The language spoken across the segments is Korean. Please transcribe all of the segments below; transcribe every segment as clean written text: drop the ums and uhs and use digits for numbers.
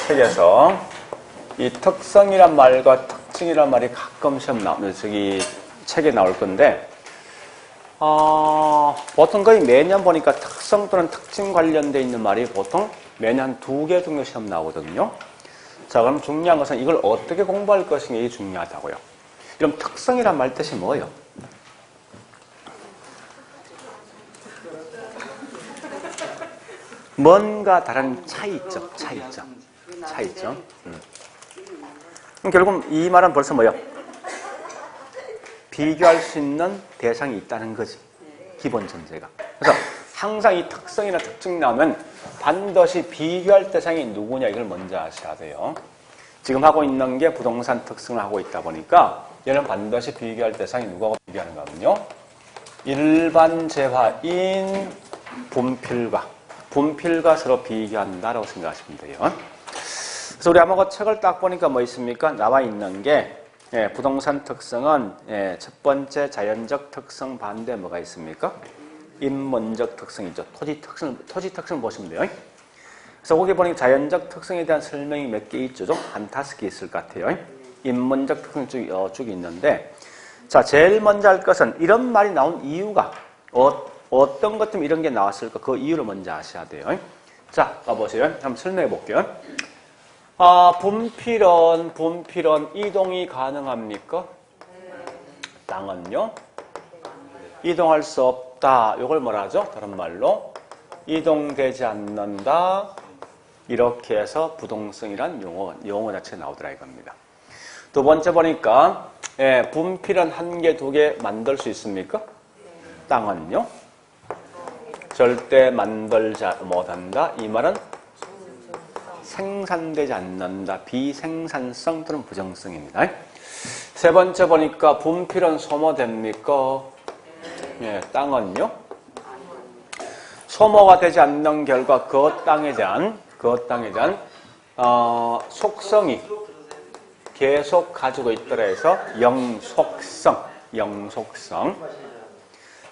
책에서 이 특성이란 말과 특징이란 말이 가끔 시험 나오면 저기 책에 나올 건데 보통 거의 매년 보니까 특성 또는 특징 관련돼 있는 말이 보통 매년 2개 정도 시험 나오거든요. 자, 그럼 중요한 것은 이걸 어떻게 공부할 것인가 이게 중요하다고요. 그럼 특성이란 말 뜻이 뭐예요? 뭔가 다른 차이점. 그럼 결국 이 말은 벌써 뭐예요? 비교할 수 있는 대상이 있다는 거지. 기본 전제가. 그래서 항상 이 특성이나 특징 나오면 반드시 비교할 대상이 누구냐 이걸 먼저 아셔야 돼요. 지금 하고 있는 게 부동산 특성을 하고 있다 보니까 얘는 반드시 비교할 대상이 누구하고 비교하는 거거든요. 일반 재화인 분필과 서로 비교한다라고 생각하시면 돼요. 그래서 우리 아마 그 책을 딱 보니까 뭐 있습니까? 나와 있는 게 부동산 특성은 첫 번째 자연적 특성 반대 뭐가 있습니까? 인문적 특성이죠. 토지 특성 보시면 돼요. 그래서 거기 보니까 자연적 특성에 대한 설명이 몇 개 있죠. 한 5개 있을 것 같아요. 인문적 특성 쭉 있는데, 자, 제일 먼저 할 것은 이런 말이 나온 이유가 어떤 것 때문에 이런 게 나왔을까? 그 이유를 먼저 아셔야 돼요. 자, 봐보세요. 한번 설명해 볼게요. 분필은 이동이 가능합니까? 땅은요? 이동할 수 없다. 이걸 뭐라 하죠? 다른 말로 이동되지 않는다. 이렇게 해서 부동성이란 용어 자체가 나오더라 이겁니다. 두 번째 보니까 분필은 1개, 2개 만들 수 있습니까? 땅은요? 절대 만들지 못한다. 이 말은 생산되지 않는다. 비생산성 또는 부정성입니다. 세 번째 보니까 분필은 소모됩니까? 땅은요? 소모가 되지 않는 결과 그 땅에 대한 속성이 계속 가지고 있더라 해서 영속성.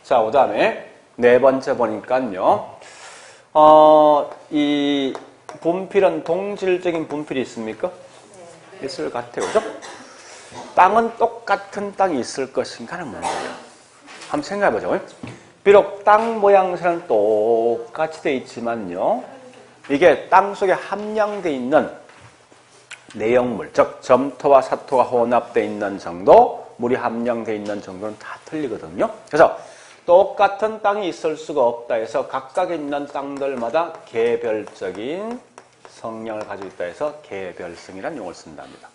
자, 그 다음에 네 번째 보니까요. 이 분필은 동질적인 분필이 있습니까? 있을 것 같아요. 그죠? 땅은 똑같은 땅이 있을 것인가 하는 문제예요. 한번 생각해보죠. 비록 땅 모양새는 똑같이 되어 있지만요. 이게 땅 속에 함량되어 있는 내용물, 즉 점토와 사토가 혼합되어 있는 정도, 물이 함량되어 있는 정도는 다 틀리거든요. 그래서 똑같은 땅이 있을 수가 없다 해서 각각 있는 땅들마다 개별적인 성향을 가지고 있다 해서 개별성이라는 용어를 쓴답니다.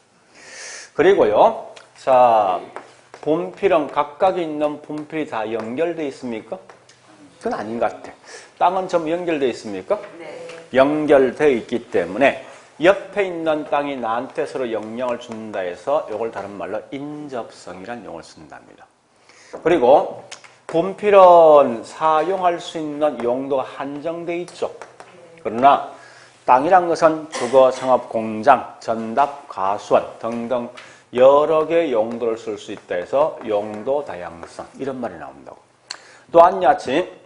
그리고요, 자, 분필은 각각 있는 분필이 다 연결되어 있습니까? 그건 아닌 것 같아. 땅은 전부 연결되어 있습니까? 네. 연결되어 있기 때문에 옆에 있는 땅이 나한테 서로 영향을 준다 해서 이걸 다른 말로 인접성이라는 용어를 쓴답니다. 그리고 분필은 사용할 수 있는 용도가 한정되어 있죠. 그러나 땅이란 것은 주거, 상업, 공장, 전답, 가수원 등등 여러 개의 용도를 쓸 수 있다 해서 용도 다양성 이런 말이 나온다고. 또한 같이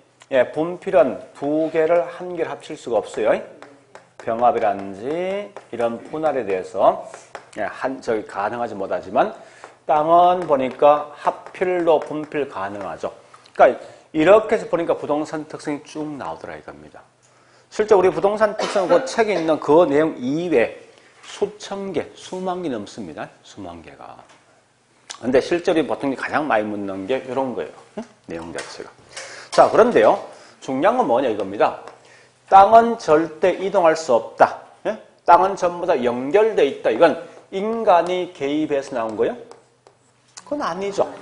분필은 2개를 1개를 합칠 수가 없어요. 병합이라든지 이런 분할에 대해서 가능하지 못하지만 땅은 보니까 합필로 분필 가능하죠. 그러니까 이렇게 해서 보니까 부동산 특성이 쭉 나오더라 이겁니다. 실제 우리 부동산 특성 그 책에 있는 그 내용 이외에 수천 개, 수만 개 넘습니다. 수만 개가. 근데 실제로 보통 가장 많이 묻는 게 이런 거예요. 내용 자체가. 자, 그런데요. 중요한 건 뭐냐 이겁니다. 땅은 절대 이동할 수 없다. 땅은 전부 다 연결되어 있다. 이건 인간이 개입해서 나온 거예요? 그건 아니죠.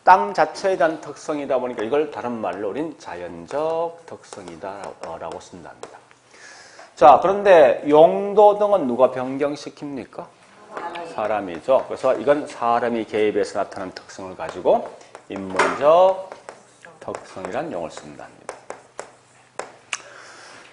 땅 자체에 대한 특성이다 보니까 이걸 다른 말로 우린 자연적 특성이다라고 쓴답니다. 자, 그런데 용도 등은 누가 변경시킵니까? 사람이죠. 그래서 이건 사람이 개입해서 나타나는 특성을 가지고 인문적 특성이라는 용어를 쓴답니다.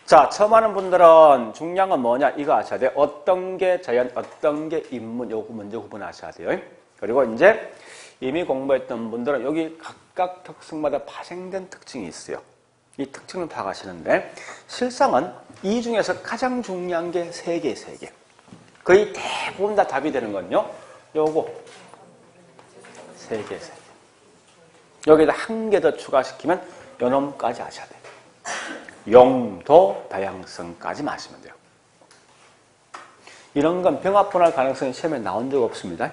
자, 처음 하는 분들은 중요한 건 뭐냐? 이거 아셔야 돼요. 어떤 게 자연, 어떤 게 인문, 요거 먼저 구분하셔야 돼요. 그리고 이제 이미 공부했던 분들은 여기 각각 특성마다 파생된 특징이 있어요. 이 특징을 파악하시는데 실상은 이 중에서 가장 중요한 게 3개. 거의 대부분 다 답이 되는 건요. 요거 3개. 여기다 한 개 더 추가시키면 요놈까지 하셔야 돼요. 용도 다양성까지 마시면 돼요. 이런 건 병합분할 가능성이 시험에 나온 적 없습니다.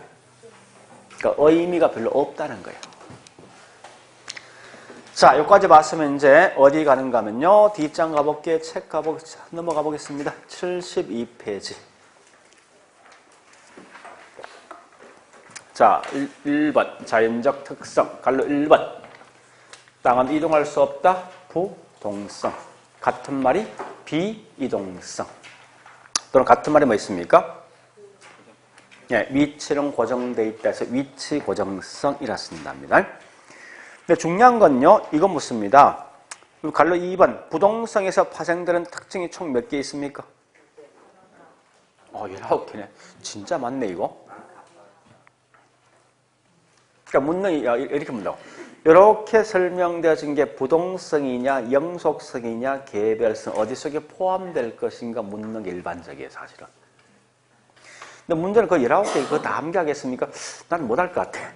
그러니까 의미가 별로 없다는 거예요. 자, 여기까지 봤으면 이제 어디 가는가 하면요. 뒷장 가볼게요. 책 넘어가 보겠습니다. 72페이지. 자, 1번. 자연적 특성. 갈로 1번. 땅은 이동할 수 없다. 부동성. 같은 말이 비이동성. 또는 같은 말이 뭐 있습니까? 예, 위치는 고정되어 있다 해서 위치 고정성이라 쓴답니다. 근데 중요한 건요, 이건 묻습니다. 갈로 2번, 부동성에서 파생되는 특징이 총 몇 개 있습니까? 19개네. 진짜 많네, 이거. 그러니까 묻는, 이렇게 묻는다고. 이렇게 설명되어진 게 부동성이냐, 영속성이냐, 개별성, 어디 속에 포함될 것인가 묻는 게 일반적이에요, 사실은. 근데 문제는 그 19개 그거 다 암기하겠습니까? 난 못할 것 같아.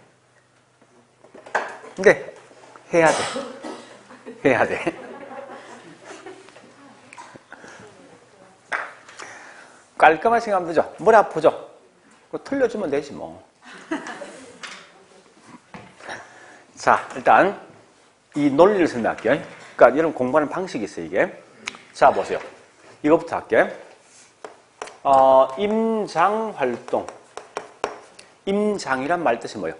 근데 해야 돼. 해야 돼. 깔끔하게 생각하면 되죠. 머리 아프죠? 그거 틀려주면 되지 뭐. 자, 일단 이 논리를 설명할게요. 그러니까 여러분 공부하는 방식이 있어요, 이게. 자, 보세요. 이것부터 할게요. 임장활동. 임장이란 말 뜻이 뭐예요?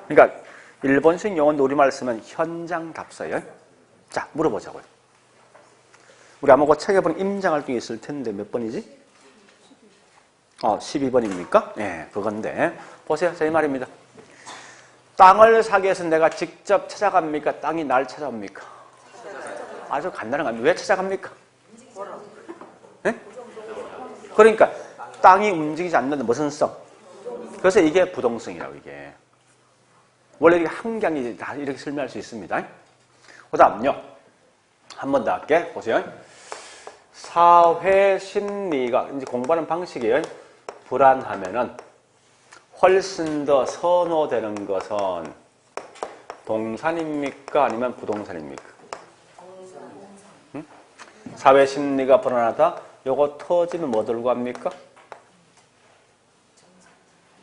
그러니까 일본식 용어인데 우리말 쓰면 현장 답사예요. 자, 물어보자고요. 우리 아마 그 책에 보면 임장활동이 있을 텐데 몇 번이지? 12번입니까? 네, 그건데 보세요. 자, 이 말입니다. 땅을 사기 위해서 내가 직접 찾아갑니까? 땅이 날 찾아옵니까? 아주 간단한 겁니다. 왜 찾아갑니까? 네? 그러니까 땅이 움직이지 않는 무슨 성? 그래서 이게 부동성이라고 이게. 원래 이게 한강이 다 이렇게 설명할 수 있습니다. 그 다음요. 한 번 더 할게. 보세요. 사회 심리가 이제 공부하는 방식이에요. 불안하면은 훨씬 더 선호되는 것은 동산입니까? 아니면 부동산입니까? 응? 사회 심리가 불안하다. 요거 터지면 뭐 들고 갑니까?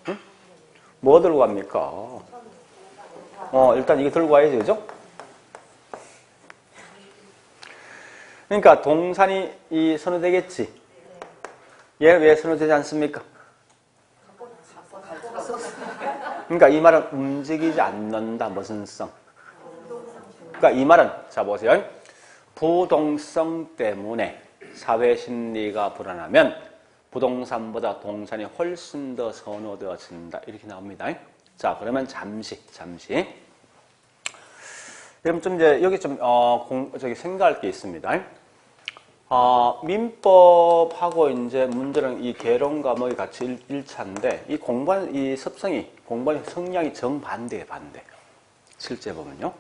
응? 뭐 들고 갑니까? 일단 이게 들고 와야지, 그죠? 그러니까 동산이 선호되겠지. 얘 왜 선호되지 않습니까? 그러니까 이 말은 움직이지 않는다. 무슨 성? 그러니까 이 말은 자 보세요. 부동성 때문에 사회 심리가 불안하면 부동산보다 동산이 훨씬 더 선호되어진다. 이렇게 나옵니다. 자, 그러면 잠시. 그럼 좀 이제 여기 좀 생각할 게 있습니다. 민법하고 이제 문제는 이 개론 과목이 같이 1차인데 이 공부하는 이 습성이 공부하는 성향이 정반대에 반대. 실제 보면요.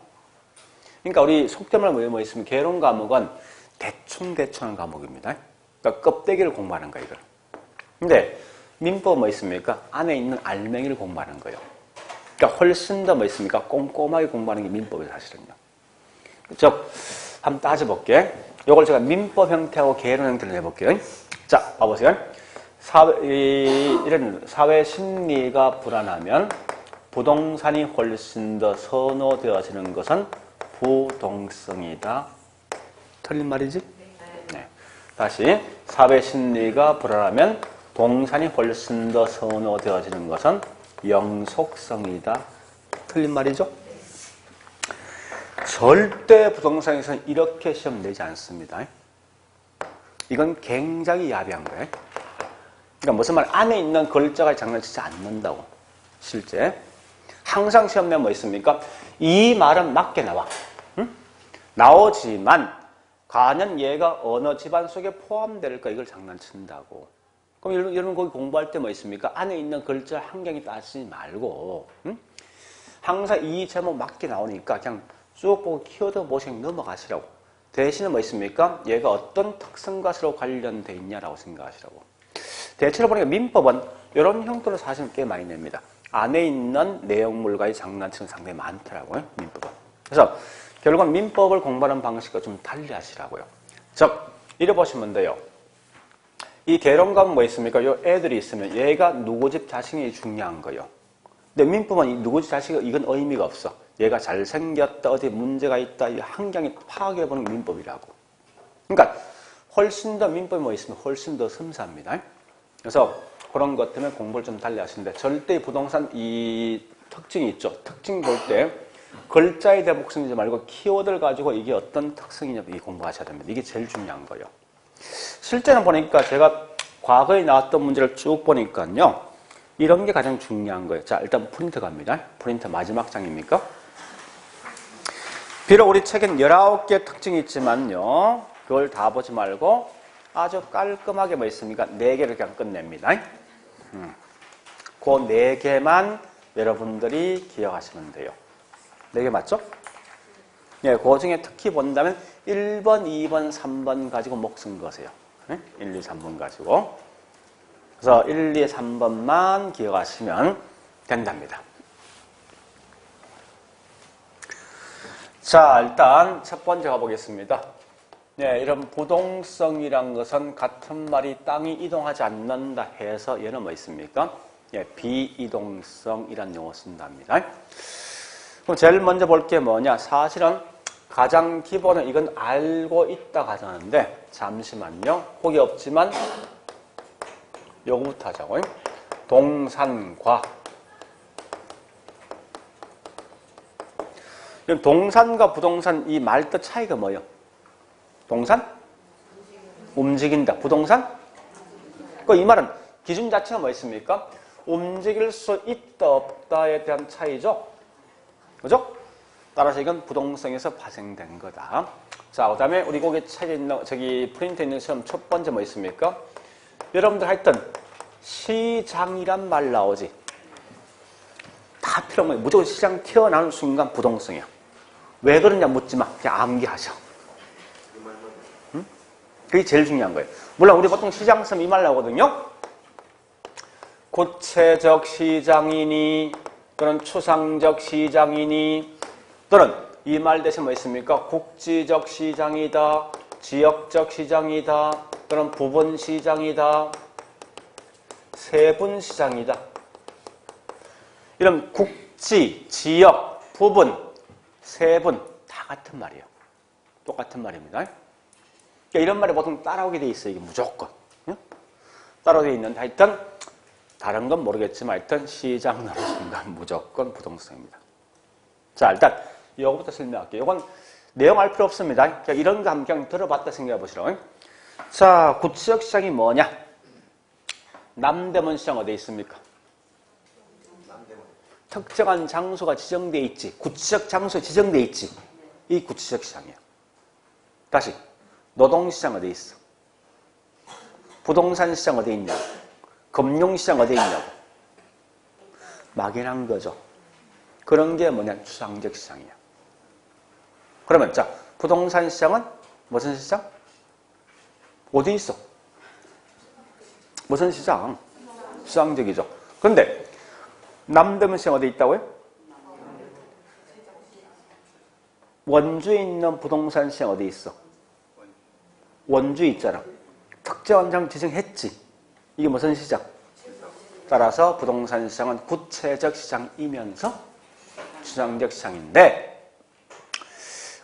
그러니까 우리 속된 말 뭐 있으면 개론 과목은 대충 하는 과목입니다. 그러니까 껍데기를 공부하는 거예요, 이걸. 근데 민법 뭐 있습니까? 안에 있는 알맹이를 공부하는 거예요. 그러니까 훨씬 더 뭐 있습니까? 꼼꼼하게 공부하는 게 민법이에요, 사실은요. 즉, 한번 따져볼게. 요걸 제가 민법 형태하고 개론 형태를 해볼게요. 자, 봐보세요. 이런 사회 심리가 불안하면 부동산이 훨씬 더 선호되어지는 것은 부동성이다. 틀린 말이지? 네. 다시, 사회 심리가 불안하면 동산이 훨씬 더 선호되어지는 것은 영속성이다. 틀린 말이죠? 절대 부동산에서는 이렇게 시험 내지 않습니다. 이건 굉장히 야비한 거예요. 그러니까 무슨 말 안에 있는 글자가 장난치지 않는다고. 실제. 항상 시험 내면 뭐 있습니까? 이 말은 맞게 나와. 응? 나오지만 과연 얘가 어느 집안 속에 포함될까 이걸 장난친다고. 그럼 여러분 거기 공부할 때 뭐 있습니까? 안에 있는 글자 한 개이 따지지 말고 응? 항상 이 제목 맞게 나오니까 그냥 쭉 보고 키워드 보시고 넘어가시라고. 대신에 뭐 있습니까? 얘가 어떤 특성과 서로 관련돼 있냐라고 생각하시라고. 대체로 보니까 민법은 이런 형태로 사실 꽤 많이 냅니다. 안에 있는 내용물과의 장난치는 상당히 많더라고요. 민법은. 그래서 결국은 민법을 공부하는 방식과 좀 달리 하시라고요. 즉, 이래 보시면 돼요. 이 대론과는 뭐 있습니까? 요 애들이 있으면 얘가 누구 집 자식이 중요한 거예요. 근데 민법은 이 누구 집 자식이 이건 의미가 없어. 얘가 잘생겼다, 어디 문제가 있다, 이 환경에 파악해보는 민법이라고. 그러니까 훨씬 더 민법이 뭐 있으면 훨씬 더 섬세합니다. 그래서 그런 것 때문에 공부를 좀 달리 하시는데 절대 부동산 이 특징이 있죠. 특징 볼 때 글자에 대한 목숨이지 말고 키워드를 가지고 이게 어떤 특성이냐 이 공부하셔야 됩니다. 이게 제일 중요한 거예요. 실제는 보니까 제가 과거에 나왔던 문제를 쭉 보니까요. 이런 게 가장 중요한 거예요. 자, 일단 프린트 갑니다. 프린트 마지막 장입니까? 비록 우리 책엔 19개의 특징이 있지만요. 그걸 다 보지 말고 아주 깔끔하게 뭐 있습니까? 4개를 그냥 끝냅니다. 그 4개만 여러분들이 기억하시면 돼요. 4개 맞죠? 네, 그 중에 특히 본다면 1번, 2번, 3번 가지고 목숨 거세요. 1, 2, 3번 가지고. 그래서 1, 2, 3번만 기억하시면 된답니다. 자, 일단 첫 번째 가보겠습니다. 네, 이런 부동성이란 것은 같은 말이 땅이 이동하지 않는다 해서 얘는 뭐 있습니까? 예, 비이동성이란 용어 쓴답니다. 그럼 제일 먼저 볼 게 뭐냐? 사실은 가장 기본은 이건 알고 있다 가자는데 잠시만요. 혹이 없지만 요거부터 하자고요. 동산과. 그럼 동산과 부동산 이 말뜻 차이가 뭐예요? 동산? 움직인다. 부동산? 이 말은 기준 자체가 뭐 있습니까? 움직일 수 있다 없다에 대한 차이죠. 그죠? 따라서 이건 부동성에서 파생된 거다. 자, 그 다음에 우리 거기 책에 있는, 저기 프린트에 있는 시험 첫 번째 뭐 있습니까? 여러분들 하여튼 시장이란 말 나오지. 다 필요 없는 거예요. 무조건 시장 튀어나오는 순간 부동성이야. 왜 그러냐 묻지 마. 그냥 암기하셔. 응? 그게 제일 중요한 거예요. 물론 우리 보통 시장 쓰면 이 말 나오거든요. 구체적 시장이니 또는 추상적 시장이니 또는 이 말 대신 뭐 있습니까? 국지적 시장이다, 지역적 시장이다, 또는 부분 시장이다, 세분 시장이다. 이런 국지, 지역, 부분, 세분 다 같은 말이에요. 똑같은 말입니다. 그러니까 이런 말이 보통 따라오게 돼 있어요. 이게 무조건. 따라오게 돼 있는데 하여튼 다른 건 모르겠지만 하여튼 시장 나오는 순간 무조건 부동성입니다. 자, 일단 이거부터 설명할게요. 이건 내용 알 필요 없습니다. 그냥 이런 거 한번 그냥 들어봤다 생각해 보시라고요. 자, 구치적 시장이 뭐냐? 남대문 시장 어디에 있습니까? 특정한 장소가 지정되어 있지. 구치적 장소에 지정되어 있지. 이 구치적 시장이에요. 다시 노동시장 어디에 있어? 부동산 시장 어디에 있냐고. 금융시장 어디에 있냐고. 막연한 거죠. 그런 게 뭐냐? 추상적 시장이야. 그러면 자, 부동산 시장은 무슨 시장? 어디 있어? 무슨 시장? 추상적이죠. 그런데 남대문 시장 어디 있다고요? 원주에 있는 부동산 시장 어디 있어? 원주에 있잖아. 특정한 장 지정했지. 이게 무슨 시장? 따라서 부동산 시장은 구체적 시장이면서 추상적 시장인데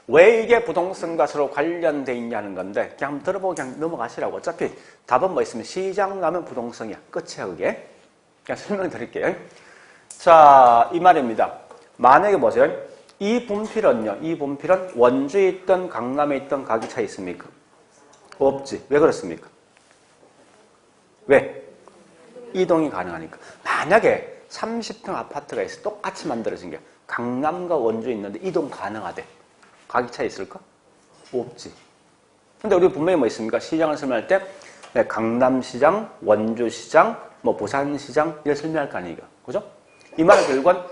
왜 이게 부동산과 서로 관련돼 있냐는 건데 그냥 한번 들어보고 그냥 넘어가시라고. 어차피 답은 뭐 있으면 시장 가면 부동산이야. 끝이야 그게. 그냥 설명 드릴게요. 자, 이 말입니다. 만약에 보세요. 이 분필은요. 이 분필은 원주에 있던 강남에 있던 가격 차이 있습니까? 없지. 왜 그렇습니까? 왜? 이동이 가능하니까. 만약에 30평 아파트가 있어. 똑같이 만들어진 게 강남과 원주에 있는데 이동 가능하대. 가격 차이 있을까? 없지. 근데 우리 분명히 뭐 있습니까? 시장을 설명할 때 강남시장, 원주시장, 뭐 부산시장 이렇게 설명할 거 아니에요. 그죠? 이 말은 결국은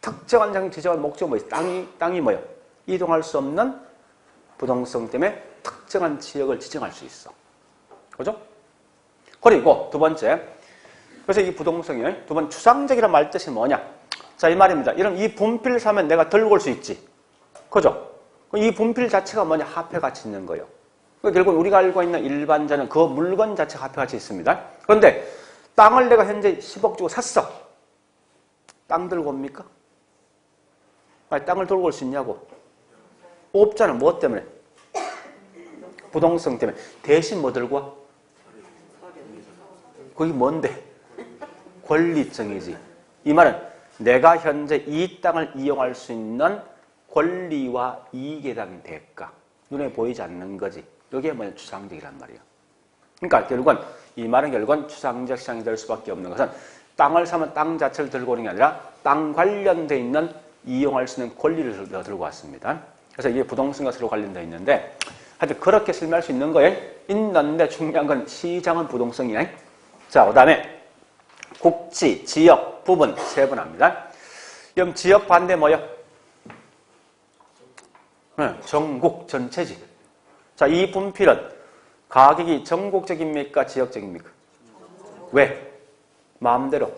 특정한 장 지정한 목적 뭐 있어? 땅이 뭐예요? 이동할 수 없는 부동성 때문에 특정한 지역을 지정할 수 있어. 그죠? 그리고 두 번째, 그래서 이 부동성이 두 번 추상적이란 말 뜻이 뭐냐? 자, 이 말입니다. 이런 이 분필 사면 내가 들고 올 수 있지. 그죠? 이 분필 자체가 뭐냐? 화폐 가치 있는 거예요. 그러니까 결국 우리가 알고 있는 일반자는 그 물건 자체가 화폐 가치 있습니다. 그런데 땅을 내가 현재 10억 주고 샀어. 땅 들고 옵니까? 아니, 땅을 들고 올 수 있냐고? 없잖아. 뭐 때문에? 부동성 때문에. 대신 뭐 들고 와? 그게 뭔데? 권리증이지. 이 말은 내가 현재 이 땅을 이용할 수 있는 권리와 이익에 대한 대가. 눈에 보이지 않는 거지. 이게 뭐냐? 추상적이란 말이야. 그러니까 결국은 이 말은 결국은 추상적 시장이 될 수밖에 없는 것은 땅을 사면 땅 자체를 들고 오는 게 아니라 땅 관련되어 있는 이용할 수 있는 권리를 들고 왔습니다. 그래서 이게 부동산과 서로 관련되어 있는데 하여튼 그렇게 설명할 수 있는 거예요. 있는데 중요한 건 시장은 부동성이야. 자, 그 다음에 국지, 지역, 부분 세 번 합니다. 그럼 지역 반대 뭐요? 전국, 전체지. 자, 이 분필은 가격이 전국적입니까? 지역적입니까? 왜? 마음대로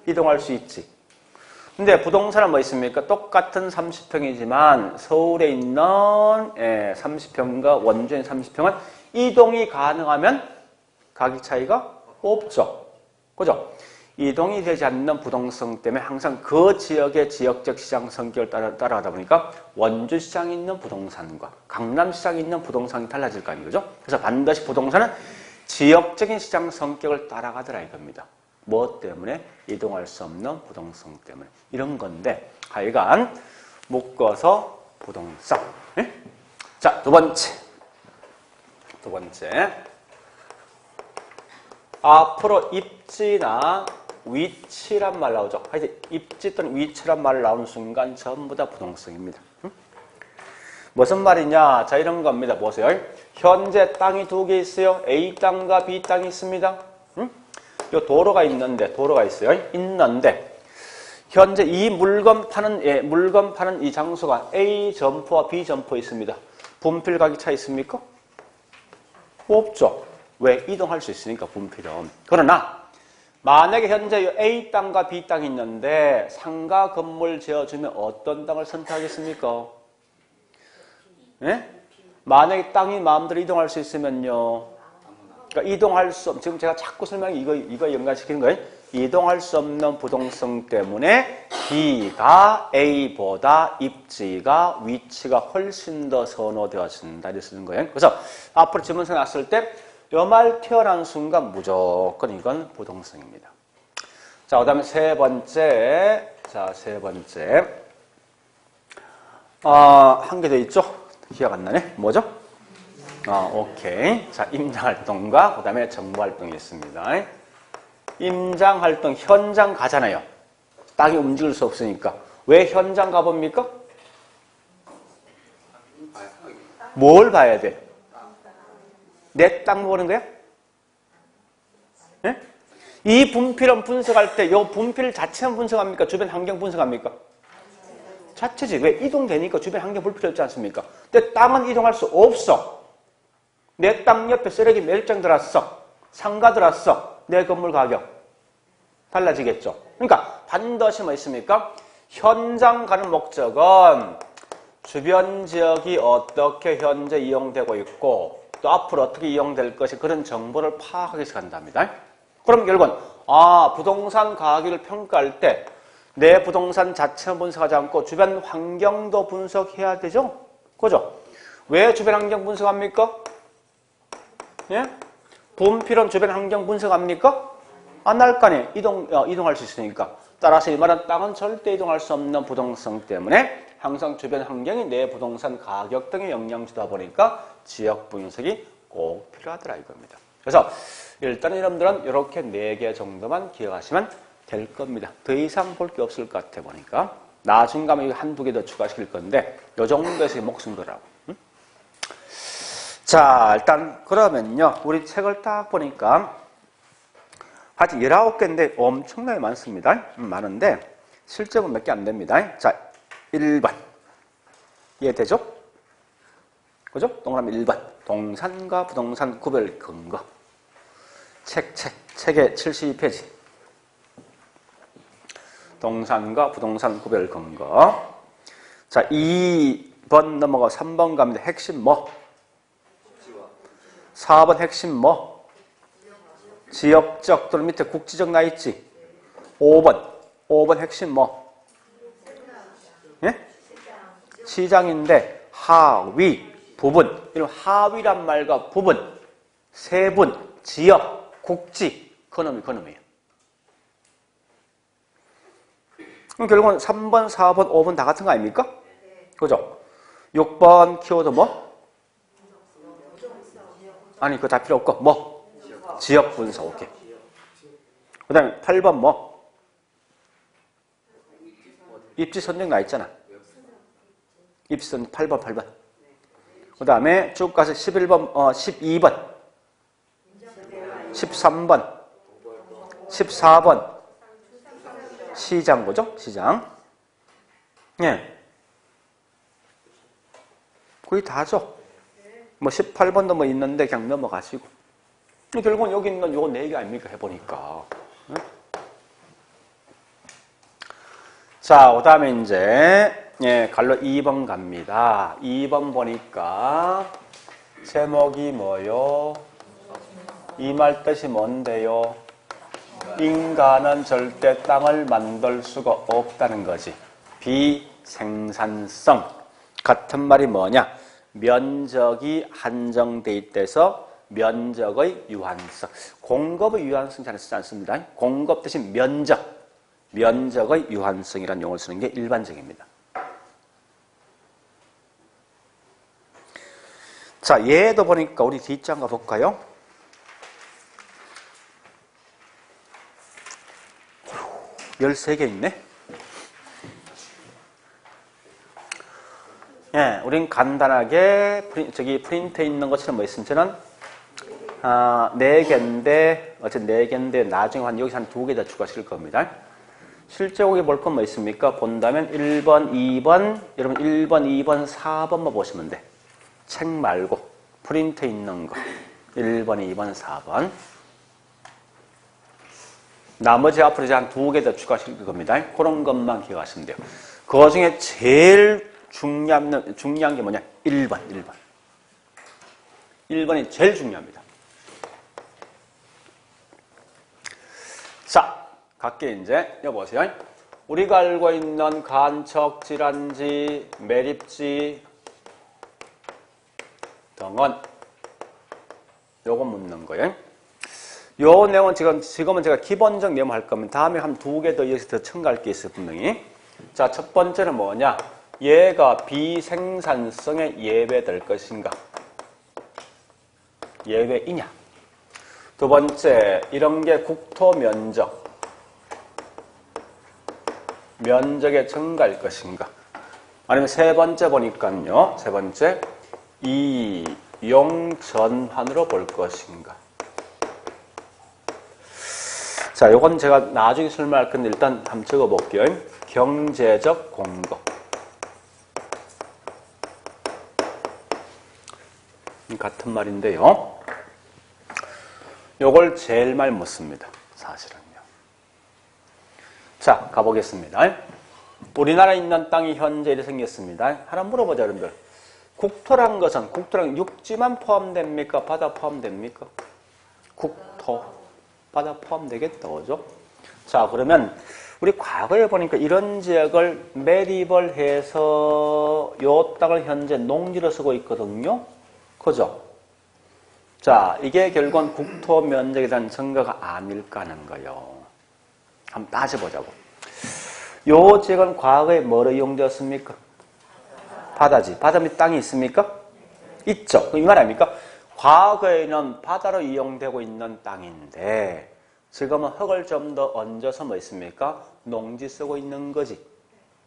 이동할 수 있지. 근데 부동산은 뭐 있습니까? 똑같은 30평이지만 서울에 있는 30평과 원주의 30평은 이동이 가능하면 가격 차이가 없죠. 그죠? 이동이 되지 않는 부동산 때문에 항상 그 지역의 지역적 시장 성격을 따라가다 보니까 원주시장에 있는 부동산과 강남시장에 있는 부동산이 달라질 거 아니죠? 그래서 반드시 부동산은 지역적인 시장 성격을 따라가더라 이겁니다. 뭐 때문에? 이동할 수 없는 부동산 때문에. 이런 건데 하여간 묶어서 부동산. 네? 자, 두 번째. 앞으로 입지나 위치란 말 나오죠. 하여튼 입지 또는 위치란 말 나오는 순간 전부 다 부동성입니다. 무슨 말이냐? 자, 이런 겁니다. 보세요. 현재 땅이 두 개 있어요. A 땅과 B 땅이 있습니다. 요 도로가 있는데, 도로가 있어요. 있는데, 현재 이 물건 파는 이 장소가 A 점포와 B 점포에 있습니다. 분필 가격 차이 있습니까? 없죠. 왜? 이동할 수 있으니까, 분필은. 그러나, 만약에 현재 A 땅과 B 땅이 있는데, 상가 건물 지어주면 어떤 땅을 선택하겠습니까? 예? 만약에 땅이 마음대로 이동할 수 있으면요. 그러니까 이동할 수 없는, 지금 제가 자꾸 설명해 이거 연관시키는 거예요. 이동할 수 없는 부동성 때문에 B가 A보다 입지가 위치가 훨씬 더 선호되어진다 이렇게 쓰는 거예요. 그래서 앞으로 지문서 났을 때 요 말 태어난 순간 무조건 이건 부동성입니다. 자, 그 다음에 세 번째. 한 개 더 있죠? 기억 안 나네? 뭐죠? 오케이. 자, 임장활동과 그 다음에 정보활동이 있습니다. 임장활동, 현장 가잖아요. 땅이 움직일 수 없으니까. 왜 현장 가봅니까? 뭘 봐야 돼? 내 땅 보는 거야? 네? 이 분필은 분석할 때 이 분필 자체만 분석합니까? 주변 환경 분석합니까? 자체지. 왜? 이동되니까 주변 환경 볼 필요 없지 않습니까? 근데 땅은 이동할 수 없어. 내 땅 옆에 쓰레기 멸장 들어왔어. 상가 들어왔어. 내 건물 가격. 달라지겠죠. 그러니까 반드시 뭐 있습니까? 현장 가는 목적은 주변 지역이 어떻게 현재 이용되고 있고 또 앞으로 어떻게 이용될 것이 그런 정보를 파악하기 위해서 간답니다. 그럼 결국은 부동산 가격을 평가할 때 내 부동산 자체만 분석하지 않고 주변 환경도 분석해야 되죠? 그죠? 왜 주변 환경 분석합니까? 예? 분필은 주변 환경 분석합니까? 안 할 거 아니에요. 이동할 수 있으니까. 따라서 이 말은 땅은 절대 이동할 수 없는 부동산 때문에 항상 주변 환경이 내 부동산 가격 등에 영향 주다 보니까 지역 분석이 꼭 필요하더라 이겁니다. 그래서 일단 여러분들은 이렇게 4개 정도만 기억하시면 될 겁니다. 더 이상 볼 게 없을 것 같아 보니까. 나중 가면 한두 개 더 추가시킬 건데 이 정도에서 목숨 걸라고. 자, 일단 그러면요. 우리 책을 딱 보니까 하여튼 19개인데 엄청나게 많습니다. 많은데 실적은 몇 개 안 됩니다. 자, 1번. 이해되죠? 그죠? 동그라미 1번. 동산과 부동산 구별 근거. 책의 72페이지. 동산과 부동산 구별 근거. 자, 2번 넘어가 3번 갑니다. 핵심 뭐? 4번 핵심 뭐? 지역적 또는 밑에 국지적 나 있지? 5번 핵심 뭐? 예? 시장인데 하위, 부분. 이런 하위란 말과 부분, 세분, 지역, 국지, 그놈이에요. 그럼 결국은 3번, 4번, 5번 다 같은 거 아닙니까? 그죠? 6번 키워드 뭐? 아니, 그거 다 필요 없고, 뭐? 지역 분석, 오케이. 그 다음에 8번 뭐? 입지 선정 나 있잖아. 입지 선정 8번. 그 다음에 쭉 가서 12번, 13번, 14번. 시장 보죠? 시장. 예. 거의 다죠. 뭐 18번도 뭐 있는데 그냥 넘어가시고. 결국은 여기 있는 요거 4개 아닙니까? 해보니까. 예? 자, 그 다음에 이제, 예, 갈로 2번 갑니다. 2번 보니까, 제목이 뭐요? 이 말 뜻이 뭔데요? 인간은 절대 땅을 만들 수가 없다는 거지. 비생산성. 같은 말이 뭐냐? 면적이 한정돼 있대서 면적의 유한성. 공급의 유한성 잘 쓰지 않습니다. 공급 대신 면적. 면적의 유한성이라는 용어를 쓰는 게 일반적입니다. 자, 얘도 보니까 우리 뒷장 가볼까요? 별 13개 있네. 예, 우린 간단하게 프린트에 있는 것처럼 뭐 있으면 저는 4개인데 어쨌든 4개인데 나중에 여기서 한 2개 더 추가시킬 겁니다. 실제 여기 볼 건 뭐 있습니까? 본다면 1번, 2번, 여러분 1번, 2번, 4번만 보시면 돼. 책 말고 프린트에 있는 거 1번, 2번, 4번. 나머지 앞으로 이제 한 2개 더 추가시킬 겁니다. 그런 것만 기억하시면 돼요. 그 중에 제일 중요한 게 뭐냐? 1번. 1번이 제일 중요합니다. 자, 각기 이제 여보세요. 우리가 알고 있는 간척, 질환지, 매립지 등은 요거 묻는 거예요. 요 내용은 지금은 제가 기본적 내용 할 거면 다음에 한 2개 더 여기서 더 첨가할 게 있어요, 분명히. 자, 첫 번째는 뭐냐? 얘가 비생산성에 예외될 것인가? 예외이냐? 두 번째, 이런 게 국토 면적에 증가할 것인가? 아니면 세 번째 보니까요, 세 번째, 이용 전환으로 볼 것인가? 자, 요건 제가 나중에 설명할 건데 일단 한번 적어 볼게요. 경제적 공급. 같은 말인데요. 요걸 제일 많이 묻습니다. 사실은요. 자, 가보겠습니다. 우리나라에 있는 땅이 현재 이렇게 생겼습니다. 하나 물어보자, 여러분들. 국토란 것은, 국토란 육지만 포함됩니까? 바다 포함됩니까? 국토. 바다 포함되겠다, 그죠? 자, 그러면 우리 과거에 보니까 이런 지역을 매립을 해서 요 땅을 현재 농지로 쓰고 있거든요. 그죠? 자, 이게 결국은 국토 면적에 대한 증가가 아닐까 하는 거예요. 한번 따져보자고. 요 지역은 과거에 뭐로 이용되었습니까? 바다지. 바다 밑 땅이 있습니까? 있죠. 이 말 아닙니까? 과거에는 바다로 이용되고 있는 땅인데 지금은 흙을 좀 더 얹어서 뭐 있습니까? 농지 쓰고 있는 거지.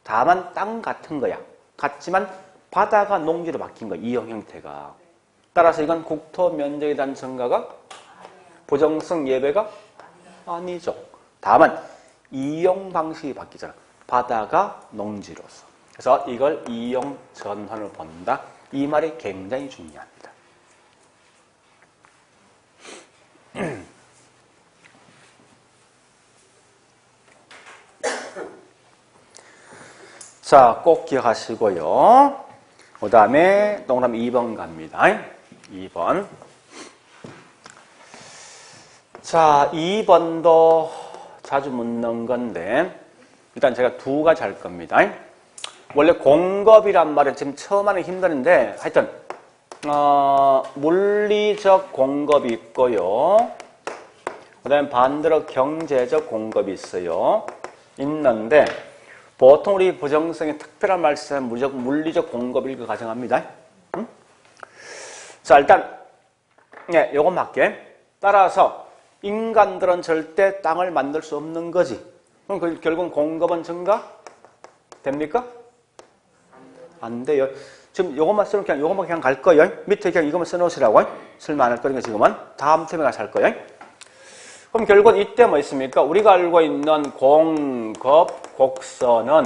다만 땅 같은 거야. 같지만 바다가 농지로 바뀐 거야. 이용 형태가. 따라서 이건 국토 면적에 대한 증가가 부정성 예외가 아니죠. 다만 이용 방식이 바뀌잖아. 바다가 농지로서. 그래서 이걸 이용 전환을 본다. 이 말이 굉장히 중요합니다. 자, 꼭 기억하시고요. 그 다음에 동그라미 2번 갑니다. 2번. 자, 2번도 자주 묻는 건데 일단 제가 두 가지 할 겁니다. 원래 공급이란 말은 지금 처음 하는 힘드는데 하여튼 물리적 공급이 있고요. 그 다음에 반대로 경제적 공급이 있어요. 있는데 보통 우리 부정성의 특별한 말씀은 물리적 공급일 거 가정합니다. 자, 일단 요건 맞게. 따라서 인간들은 절대 땅을 만들 수 없는 거지. 그럼 결국은 공급은 증가? 됩니까? 안 돼요. 지금 요것만 쓰면 요것만 그냥 갈 거예요. 밑에 그냥 이것만 써놓으시라고. 쓸만 안 할 거니까 지금은. 다음 템에 가서 할 거예요. 그럼 결국은 이때 뭐 있습니까? 우리가 알고 있는 공급 곡선은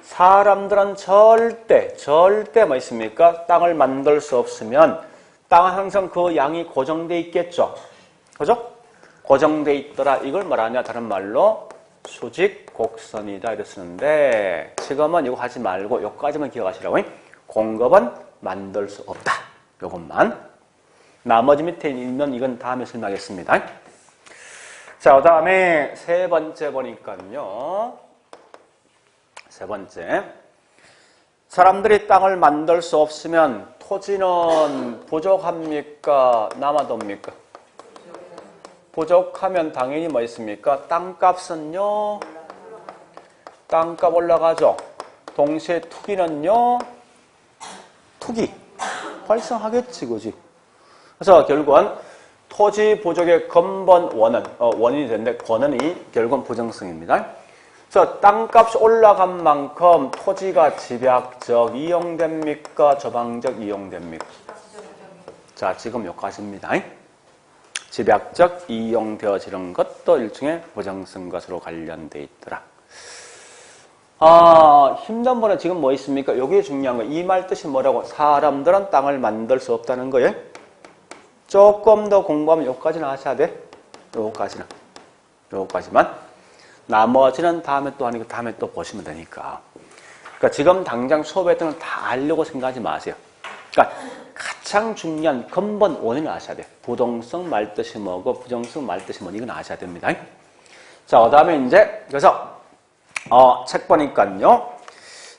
사람들은 절대 뭐 있습니까? 땅을 만들 수 없으면 땅은 항상 그 양이 고정돼 있겠죠. 그죠? 고정돼 있더라. 이걸 말하냐? 다른 말로 수직 곡선이다. 이렇게 쓰는데 지금은 이거 하지 말고 요까지만 기억하시라고. 공급은 만들 수 없다. 요것만. 나머지 밑에 있는 이건 다음에 설명하겠습니다. 자, 그 다음에 세 번째 보니까요. 세 번째. 사람들이 땅을 만들 수 없으면 토지는 부족합니까? 남아돕니까? 부족하면 당연히 뭐 있습니까? 땅값은요? 땅값 올라가죠. 동시에 투기는요? 투기. 발생하겠지, 그지? 그래서 결국은 토지 부족의 근본 원인이 되는데 권한이 결국은 부정성입니다. 그래서 땅값이 올라간 만큼 토지가 집약적 이용됩니까? 저방적 이용됩니까? 자, 지금 여기까지입니다. 집약적 이용되어지는 것도 일종의 부정성 것으로 관련되어 있더라. 힘든 분은 지금 뭐 있습니까? 여기에 중요한 거. 이 말 뜻이 뭐라고? 사람들은 땅을 만들 수 없다는 거예요. 조금 더 공부하면 여기까지는 하셔야 돼. 여기까지는. 여기까지만. 나머지는 다음에 또 하니까 다음에 또 보시면 되니까. 그러니까 지금 당장 수업했던 걸 다 알려고 생각하지 마세요. 그러니까 가장 중요한 근본 원인을 아셔야 돼. 부동성 말 뜻이 뭐고 부정성 말 뜻이 뭐니 이건 아셔야 됩니다. 자, 그 다음에 이제 그래서 책 보니까요.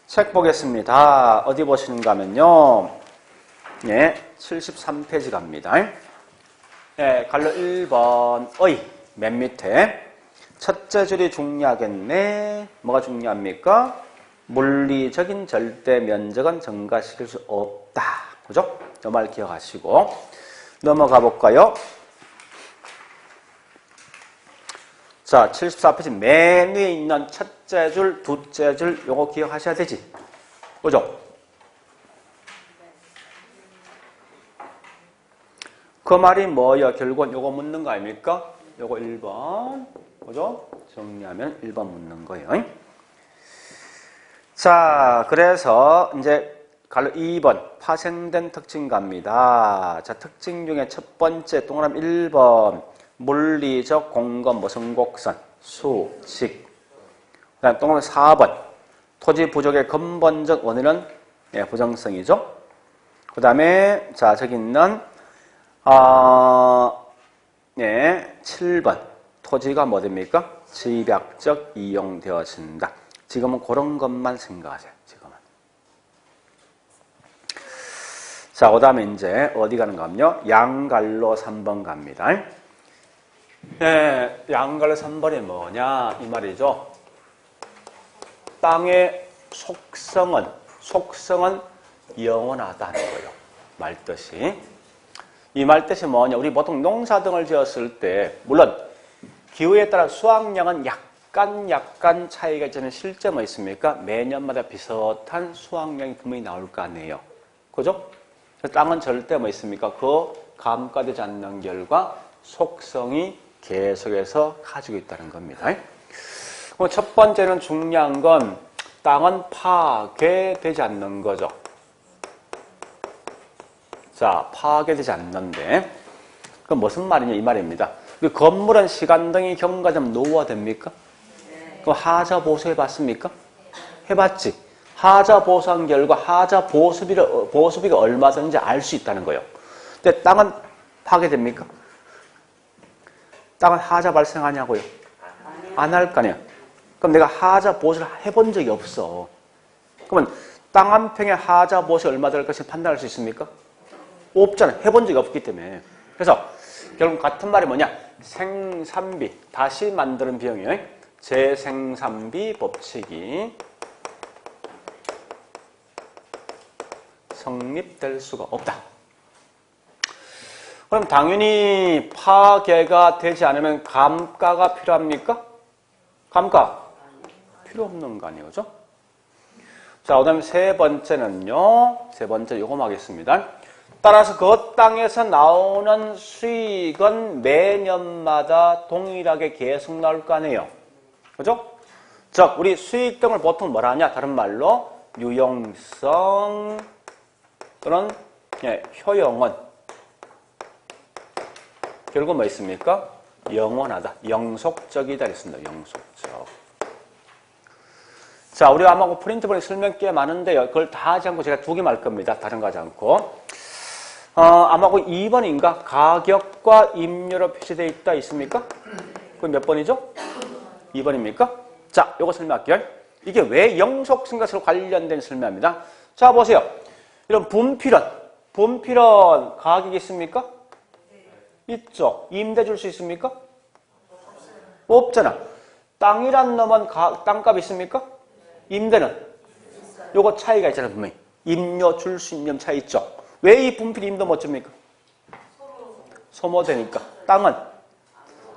책 보겠습니다. 어디 보시는가 하면요. 예, 73페이지 갑니다. 예, 갈로 1번의 맨 밑에 첫째 줄이 중요하겠네. 뭐가 중요합니까? 물리적인 절대 면적은 증가시킬 수 없다. 그죠? 이 말 기억하시고 넘어가 볼까요? 자, 74페이지 맨 위에 있는 첫째 줄, 둘째 줄 요거 기억하셔야 되지. 그죠? 그 말이 뭐야? 결국은 요거 묻는 거 아닙니까? 요거 1번. 그죠? 정리하면 1번 묻는 거예요. 자, 그래서 이제 갈로 2번 파생된 특징 갑니다. 자, 특징 중에 첫 번째 동그라미 1번 물리적 공급 무슨 곡선 수직. 그다음 동그라미 4번 토지 부족의 근본적 원인은 부정성이죠. 그다음에 자, 저기 있는 7번 토지가 뭐 됩니까? 집약적 이용되어진다. 지금은 그런 것만 생각하세요. 지금은. 자, 그 다음에 이제 어디 가는가 하면요. 양갈로 3번 갑니다. 네, 양갈로 3번이 뭐냐 이 말이죠. 땅의 속성은 영원하다는 거예요. 말뜻이. 이 말뜻이 뭐냐? 우리 보통 농사 등을 지었을 때 물론 기후에 따라 수확량은 약간 차이가 있지만 실제 뭐 있습니까? 매년마다 비슷한 수확량이 분명히 나올 거 아니에요. 그죠? 땅은 절대 뭐 있습니까? 그 감가되지 않는 결과 속성이 계속해서 가지고 있다는 겁니다. 첫 번째는 중요한 건 땅은 파괴되지 않는 거죠. 자, 파괴되지 않는데. 그럼 무슨 말이냐? 이 말입니다. 그 건물은 시간등이 경과되면 노후화됩니까? 그럼 하자 보수 해봤습니까? 해봤지. 하자 보수한 결과 하자 보수비가 얼마든지 알 수 있다는 거예요. 근데 땅은 파괴됩니까? 땅은 하자 발생하냐고요? 안 할 거 아니야. 그럼 내가 하자 보수를 해본 적이 없어. 그러면 땅 한 평에 하자 보수 얼마 될 것을 판단할 수 있습니까? 없잖아. 해본 적이 없기 때문에. 그래서 결국 같은 말이 뭐냐? 생산비, 다시 만드는 비용이에요. 재생산비 법칙이 성립될 수가 없다. 그럼 당연히 파괴가 되지 않으면 감가가 필요합니까? 감가 필요 없는 거 아니에요, 그죠? 자, 그다음에 세 번째는요. 세 번째 요거 하겠습니다. 따라서 그 땅에서 나오는 수익은 매년마다 동일하게 계속 나올 거 아니에요. 그죠? 즉, 우리 수익 등을 보통 뭐라 하냐? 다른 말로 유용성 또는 효용은 결국 뭐 있습니까? 영원하다. 영속적이다. 이랬습니다. 영속적. 자, 우리 아마 프린트본에 설명 꽤 많은데요. 그걸 다 하지 않고 제가 두 개만 할 겁니다. 다른 거 하지 않고. 아마 그 2번인가? 가격과 임료로 표시되어 있다 있습니까? 그 몇 번이죠? 2번입니까? 자, 요거 설명할게요. 이게 왜 영속증가로 관련된 설명입니다. 자, 보세요. 이런 분필은 가격이 있습니까? 있죠. 임대 줄 수 있습니까? 없잖아. 땅이란 놈은 땅값 있습니까? 임대는? 요거 차이가 있잖아요, 분명히. 임료 줄 수 있는 차이 있죠. 왜 이 분필 임도 못 줍니까? 소모되니까. 땅은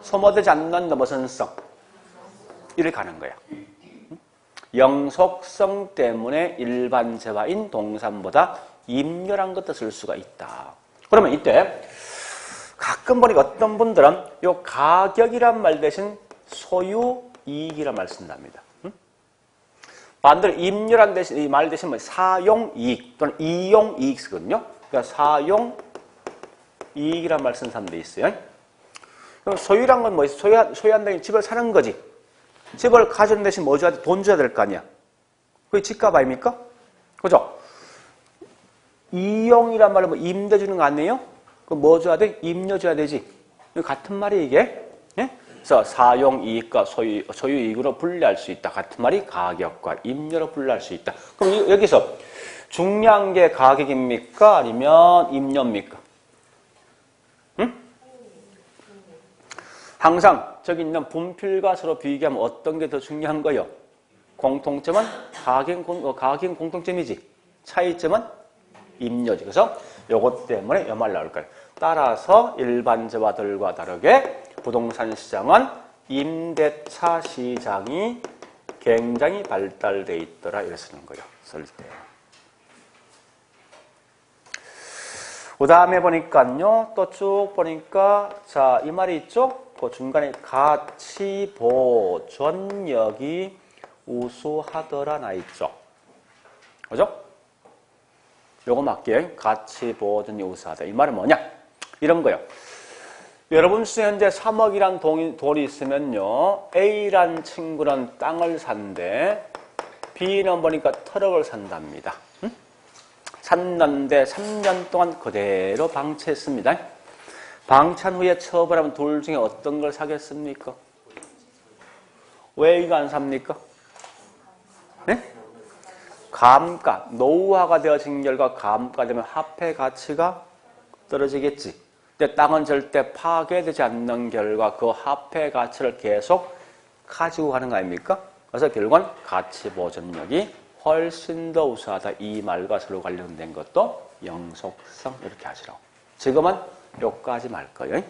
소모되지 않는 무슨 성? 이를 가는 거야. 영속성 때문에 일반 재화인 동산보다 임료란 것도 쓸 수가 있다. 그러면 이때 가끔 보니까 어떤 분들은 이 가격이란 말 대신 소유이익이란 말 쓴답니다. 반대로 임료란 대신 이 말 대신 뭐 사용이익 또는 이용이익 쓰거든요. 그러니까 사용이익이란 말 쓴 사람도 있어요. 그럼 소유란 건 뭐 소유한다는 집을 사는 거지. 집을 가져는 대신 뭐 줘야 돼? 돈 줘야 될 거 아니야. 그게 집값 아닙니까? 그죠? 이용이란 말은 뭐 임대 주는 거 아니에요? 그럼 뭐 줘야 돼? 임료 줘야 되지. 같은 말이 이게. 예? 그래서 사용이익과 소유이익으로 분리할 수 있다. 같은 말이 가격과 임료로 분리할 수 있다. 그럼 여기서 중요한 게 가격입니까? 아니면 임료입니까? 응? 항상 저기 있는 분필과 서로 비교하면 어떤 게 더 중요한 거예요? 공통점은 가격 공통점이지. 차이점은 임료지. 그래서 요것 때문에 이 말 나올 거예요. 따라서 일반 재화들과 다르게 부동산 시장은 임대차 시장이 굉장히 발달되어 있더라. 이래 쓰는 거예요. 쓸 때. 그 다음에 보니까요. 또 쭉 보니까 자, 이 말이 있죠? 그 중간에 가치 보존력이 우수하더라 나 있죠. 그죠? 요거 맞게요. 가치 보존이 우수하다. 이 말은 뭐냐? 이런 거요. 여러분 수에 현재 3억이란 돈이 있으면요. A란 친구는 땅을 산대. B는 보니까 트럭을 산답니다. 샀는데 3년 동안 그대로 방치했습니다. 방치한 후에 처벌하면 둘 중에 어떤 걸 사겠습니까? 왜 이거 안 삽니까? 네? 감가, 노후화가 되어진 결과 감가되면 화폐 가치가 떨어지겠지. 근데 땅은 절대 파괴되지 않는 결과 그 화폐 가치를 계속 가지고 가는 거 아닙니까? 그래서 결국은 가치 보존력이 훨씬 더 우수하다. 이 말과 서로 관련된 것도 영속성 이렇게 하시라고. 지금은 요까지 말 거예요.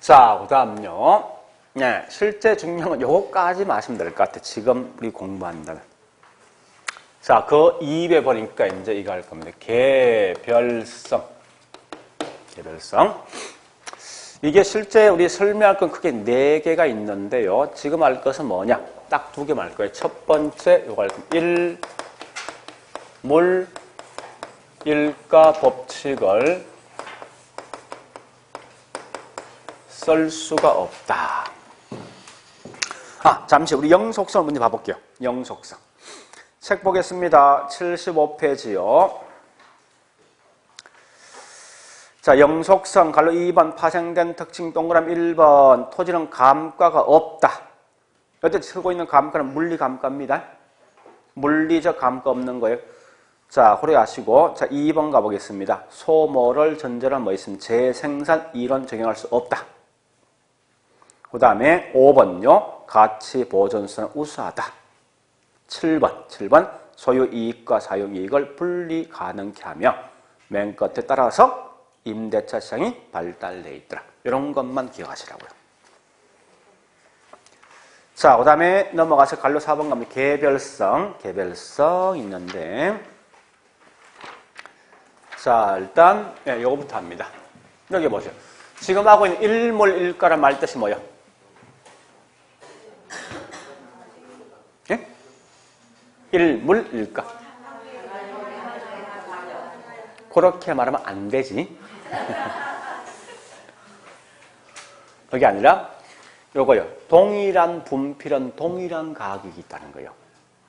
자, 그 다음요. 네, 실제 중요한 건 요거까지만 하시면 될 것 같아요. 지금 우리 공부한다면. 자, 그 2배 보니까 이제 이거 할 겁니다. 개별성. 개별성. 이게 실제 우리 설명할 건 크게 4개가 있는데요. 지금 할 것은 뭐냐? 딱 2개만 할 거예요. 첫 번째, 요거 할 겁니다. 1, 물, 일가 법칙을 쓸 수가 없다. 잠시 우리 영속성을 먼저 봐볼게요. 영속성. 책 보겠습니다. 75페이지요. 자, 영속성 갈로 2번 파생된 특징 동그라미 1번 토지는 감가가 없다. 여태 쓰고 있는 감가는 물리 감가입니다. 물리적 감가 없는 거예요. 자, 그래 하시고 자, 2번 가보겠습니다. 소모를 전제로 뭐 있으면 재생산 이론 적용할 수 없다. 그 다음에 5번요. 가치 보존성은 우수하다. 7번 소유이익과 사용이익을 분리 가능케 하며 맨 끝에 따라서 임대차 시장이 발달되어 있더라. 이런 것만 기억하시라고요. 자, 그 다음에 넘어가서 갈로 4번 가면 개별성 있는데 자, 일단 요거부터 합니다. 여기 보세요. 지금 하고 있는 일물일가란 말 뜻이 뭐예요? 예? 일물일가. 그렇게 말하면 안 되지. 그게 아니라 요거요. 동일한 분필은 동일한 가격이 있다는 거예요.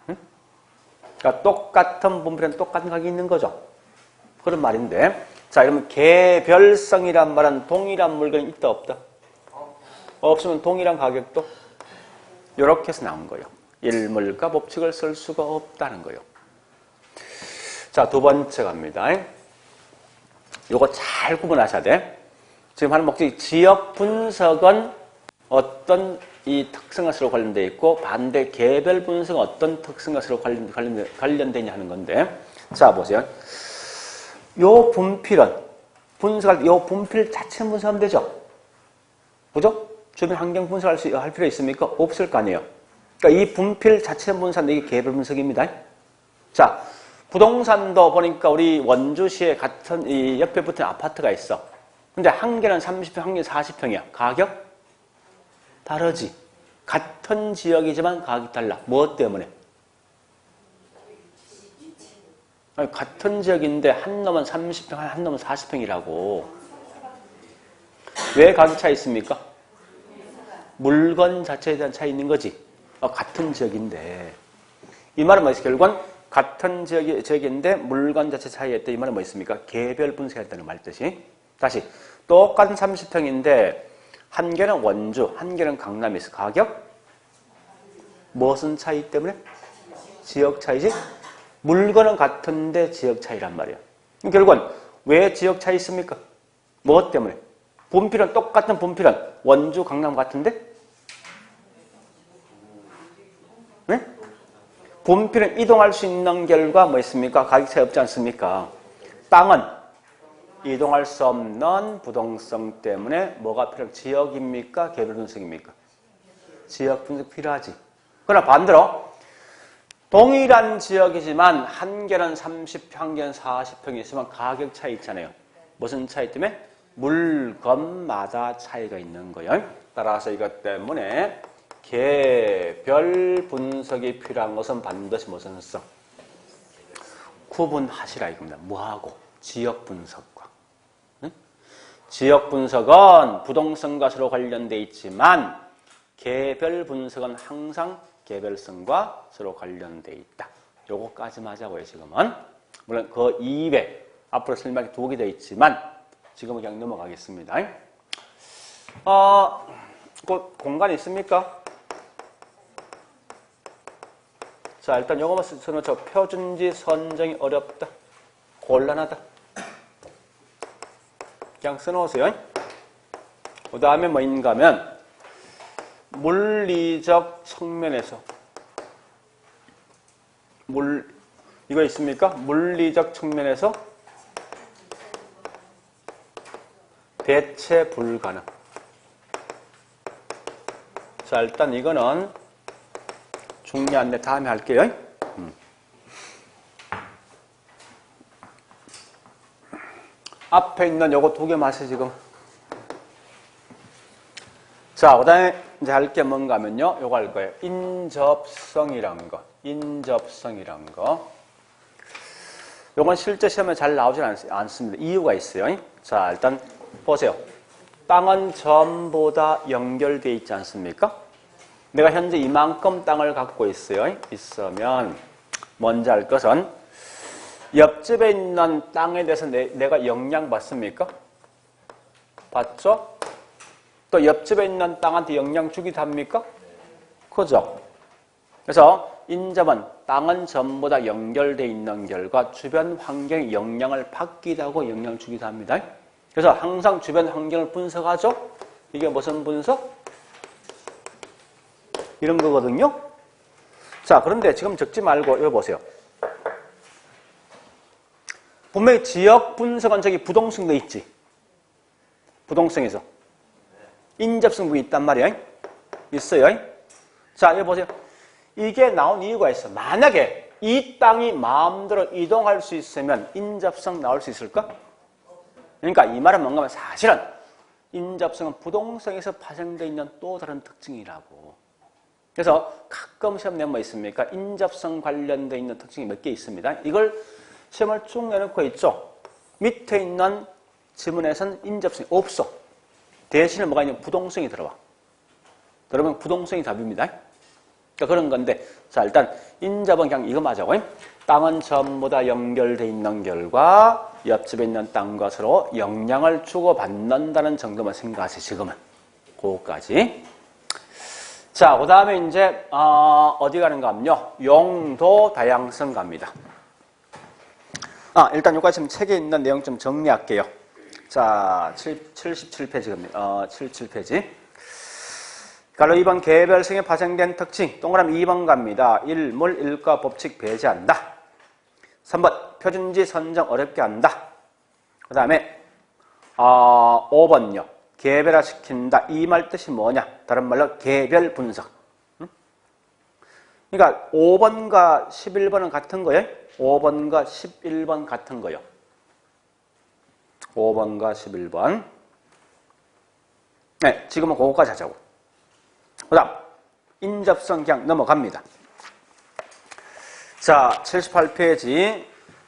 응? 그러니까 똑같은 분필은 똑같은 가격이 있는 거죠. 그런 말인데 자, 그러면 개별성이란 말은 동일한 물건이 있다 없다? 없으면 동일한 가격도 이렇게 해서 나온 거예요. 일물가 법칙을 쓸 수가 없다는 거예요. 자, 두 번째 갑니다. 요거 잘 구분하셔야 돼. 지금 하는 목적이 지역 분석은 어떤 이 특성과로 관련되어 있고 반대 개별 분석은 어떤 특성과로 관련되어 있냐 하는 건데 자, 보세요. 요 분필은 분석할 때 요 분필 자체 분석하면 되죠. 그죠? 주변 환경 분석할 필요 있습니까? 없을 거 아니에요. 그러니까 이 분필 자체 분석은 이게 개별 분석입니다. 자, 부동산도 보니까 우리 원주시에 같은 이 옆에 붙은 아파트가 있어. 근데 한 개는 30평, 한 개는 40평이야. 가격? 다르지. 같은 지역이지만 가격이 달라. 뭐 때문에? 아니, 같은 지역인데 한 놈은 30평, 한 놈은 40평이라고. 왜 가격 차이 있습니까? 물건 자체에 대한 차이 있는 거지. 같은 지역인데. 이 말은 뭐지? 결국은 같은 지역인데 물건 자체 차이에 있다. 이 말은 뭐 있습니까? 개별 분석했다는 말 뜻이. 다시. 똑같은 30평인데 한 개는 원주, 한 개는 강남에 있어. 가격? 무슨 차이 때문에? 지역 차이지? 물건은 같은데 지역 차이란 말이에요. 결국은 왜 지역 차이 있습니까? 뭐 때문에? 분필은 똑같은 분필은 원주, 강남 같은데? 네? 분필은 이동할 수 있는 결과 뭐 있습니까? 가격 차이 없지 않습니까? 땅은 이동할 수 없는 부동성 때문에 뭐가 필요한 지역입니까? 개별 분석입니까? 지역 분석 필요하지. 그러나 반대로 동일한 지역이지만 한 개는 30평, 한 개는 40평이 있으면 가격 차이 있잖아요. 무슨 차이 때문에? 물건마다 차이가 있는 거예요. 따라서 이것 때문에 개별 분석이 필요한 것은 반드시 무슨 성? 구분하시라 이겁니다. 뭐하고? 지역 분석과. 응? 지역 분석은 부동산과 서로 관련되어 있지만 개별 분석은 항상 개별성과 서로 관련되어 있다. 요거까지 맞아고요, 지금은. 물론 그 이외 앞으로 설명이 두 개 되어 있지만 지금은 그냥 넘어가겠습니다. 그 공간이 있습니까? 자, 일단 요거만 써놓죠. 표준지 선정이 어렵다. 곤란하다. 그냥 써놓으세요. 그 다음에 뭐인가 하면 물리적 측면에서 이거 있습니까? 물리적 측면에서 대체 불가능. 자, 일단 이거는 중요한데 다음에 할게요. 앞에 있는 요거 두 개 마세요, 지금. 자, 그 다음에 이제 할 게 뭔가 하면요. 요거 할 거예요. 인접성이란 거. 인접성이란 거. 요건 실제 시험에 잘 나오진 않습니다. 이유가 있어요. 자, 일단 보세요. 땅은 전부 다 연결되어 있지 않습니까? 내가 현재 이만큼 땅을 갖고 있어요. 있으면 먼저 할 것은 옆집에 있는 땅에 대해서 내가 영향 받습니까? 받죠? 또 옆집에 있는 땅한테 영향 주기도 합니까? 그죠? 그래서 인접은 땅은 전부 다 연결되어 있는 결과 주변 환경에 영향을 받기도 하고 영향을 주기도 합니다. 그래서 항상 주변 환경을 분석하죠? 이게 무슨 분석? 이런 거거든요. 자, 그런데 지금 적지 말고 이거 보세요. 분명히 지역 분석은 저기 부동성도 있지. 부동성에서. 인접성도 있단 말이에요. 있어요. 자, 여기 보세요. 이게 나온 이유가 있어. 만약에 이 땅이 마음대로 이동할 수 있으면 인접성 나올 수 있을까? 그러니까 이 말은 뭔가 하면 사실은 인접성은 부동성에서 파생되어 있는 또 다른 특징이라고. 그래서 가끔 시험 내면 뭐 있습니까? 인접성 관련되어 있는 특징이 몇 개 있습니다. 이걸 시험을 쭉 내놓고 있죠. 밑에 있는 지문에서는 인접성이 없어. 대신에 뭐가 있냐면 부동성이 들어와. 여러분 부동성이 답입니다. 그러니까 그런 건데, 자, 일단 인접은 그냥 이거 맞아. 땅은 전부 다 연결되어 있는 결과 옆집에 있는 땅과 서로 영향을 주고받는다는 정도만 생각하세요. 지금은 그거까지. 자, 그 다음에 이제 어디 가는가 하면요, 용도 다양성 갑니다. 일단 여기까지 지금 책에 있는 내용 좀 정리할게요. 자, 77페이지 갑니다. 77페이지. 가로 2번 개별성에 파생된 특징. 동그라미 2번 갑니다. 일물, 일과, 법칙 배제한다. 3번 표준지 선정 어렵게 한다. 그 다음에 5번요. 개별화시킨다. 이 말 뜻이 뭐냐? 다른 말로 개별 분석. 그러니까 5번과 11번은 같은 거예요. 5번과 11번 같은 거예요. 5번과 11번. 네, 지금은 그거까지 하자고. 그 다음 인접성 그냥 넘어갑니다. 자, 78페이지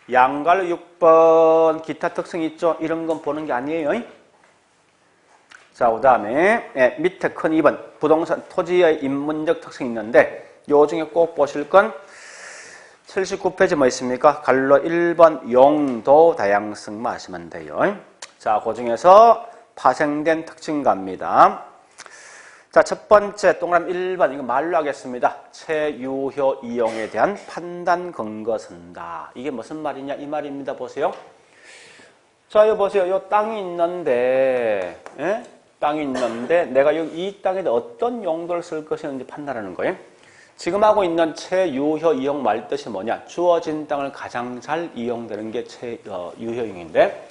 양갈로 6번 기타 특성 있죠? 이런 건 보는 게 아니에요. 자, 그 다음에 밑에 큰 2번 부동산 토지의 인문적 특성이 있는데 요 중에 꼭 보실 건 79페이지 뭐 있습니까? 갈로 1번 용도 다양성만 하시면 돼요. 자, 그 중에서 파생된 특징 갑니다. 자, 첫 번째 동그라미 1번 이거 말로 하겠습니다. 체유효 이용에 대한 판단 근거 쓴다. 이게 무슨 말이냐? 이 말입니다. 보세요. 자, 여기 보세요. 요 땅이 있는데, 땅이 있는데 내가 이 땅에 어떤 용도를 쓸 것인지 판단하는 거예요. 지금 하고 있는 체유효 이용 말 뜻이 뭐냐? 주어진 땅을 가장 잘 이용되는 게 체유효용인데